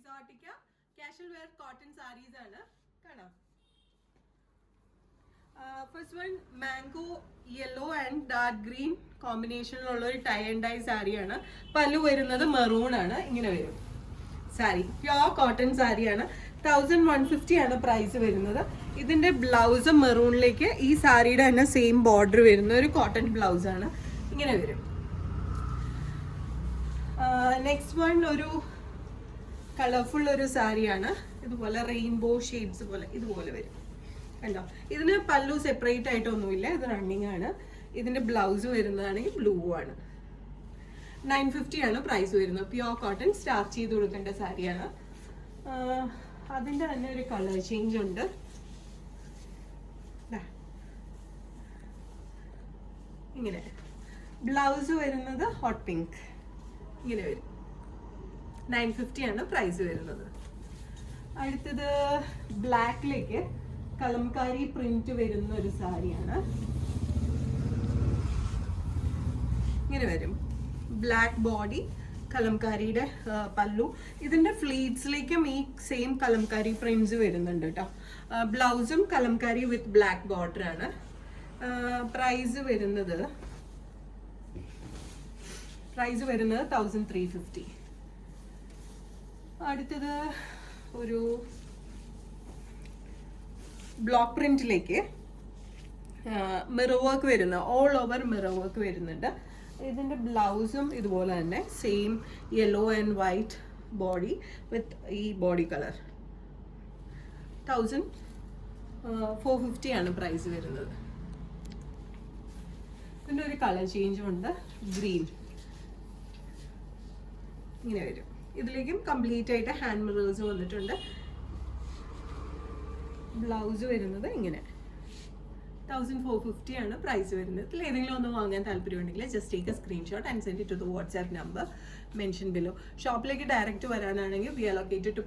Exotica casual wear cotton saris ആണ് കാണാം. First one mango yellow and dark green കോമ്പിനേഷനിലുള്ള ഒരു ടൈ ആൻഡ് ഡൈ സാരിയാണ്. പല്ലു വരുന്നത് മെറൂൺ ആണ്. ഇങ്ങനെ വരും സാരി. പ്യോർ കോട്ടൺ സാരിയാണ്. 1150 ആണ് പ്രൈസ് വരുന്നത്. ഇതിന്റെ ബ്ലൗസ് മെറൂണിലേക്ക് ഈ സാരിയുടെ തന്നെ സെയിം ബോർഡർ വരുന്ന ഒരു കോട്ടൺ ബ്ലൗസ് ആണ്. ഇങ്ങനെ വരും. നെക്സ്റ്റ് വൺ ഒരു കളർഫുൾ ഒരു സാരിയാണ്. ഇതുപോലെ റെയിൻബോ ഷെയ്ഡ്സ് പോലെ ഇതുപോലെ വരും കണ്ടോ. ഇതിന് പല്ലു സെപ്പറേറ്റ് ആയിട്ടൊന്നുമില്ല. ഇത് റണ്ണിങ് ആണ്. ഇതിന്റെ ബ്ലൗസ് വരുന്നതാണെങ്കിൽ ബ്ലൂ ആണ്. 950 ആണ് പ്രൈസ് വരുന്നത്. പ്യോർ കോട്ടൺ സ്റ്റാർച്ച് ചെയ്ത് കൊടുക്കേണ്ട സാരിയാണ്. അതിന്റെ തന്നെ ഒരു കളർ ചേഞ്ച് ഉണ്ട്. ഇങ്ങനെ ബ്ലൗസ് വരുന്നത് ഹോട്ട് പിങ്ക് ഇങ്ങനെ വരും. 950 ആണ് പ്രൈസ് വരുന്നത്. അടുത്തത് ബ്ലാക്കിലേക്ക് കലംകാരി പ്രിന്റ് വരുന്ന ഒരു സാരിയാണ്. ഇങ്ങനെ വരും. ബ്ലാക്ക് ബോഡി, കലംകാരിയുടെ പല്ലു. ഇതിന്റെ ഫ്ലീറ്റ്സിലേക്കും ഈ സെയിം കലംകാരി പ്രിന്റ്സ് വരുന്നുണ്ട് കേട്ടോ. ബ്ലൗസും കലംകാരി വിത്ത് ബ്ലാക്ക് ബോർഡർ ആണ്. പ്രൈസ് വരുന്നത് 1350. അടുത്തത് ഒരു ബ്ലോക്ക് പ്രിന്റിലേക്ക് മിറർ വർക്ക് വരുന്ന ഓൾ ഓവർ മിറർ വർക്ക് വരുന്നുണ്ട്. ഇതിന്റെ ബ്ലൗസും ഇതുപോലെ തന്നെ same yellow and white body with ഈ ബോഡി കളർ. 1450 ആണ് പ്രൈസ് വരുന്നത്. ഇതിന്റെ ഒരു കളർ ചേഞ്ചും ഉണ്ട്. ഗ്രീൻ ഇങ്ങനെ വരും. ഇതിലേക്കും കംപ്ലീറ്റ് ആയിട്ട് ഹാൻഡ് മിറേഴ്സ് വന്നിട്ടുണ്ട്. ബ്ലൗസ് വരുന്നത് ഇങ്ങനെ. 1450 ആണ് പ്രൈസ് വരുന്നത്. ഇതിൽ ഏതെങ്കിലും ഒന്ന് വാങ്ങാൻ താല്പര്യമുണ്ടെങ്കിൽ just take a screenshot and send it to the WhatsApp number mention below. ഷോപ്പിലേക്ക് ഡയറക്റ്റ് വരാനാണെങ്കിൽ വി ആർ ലൊക്കേറ്റഡ് ടു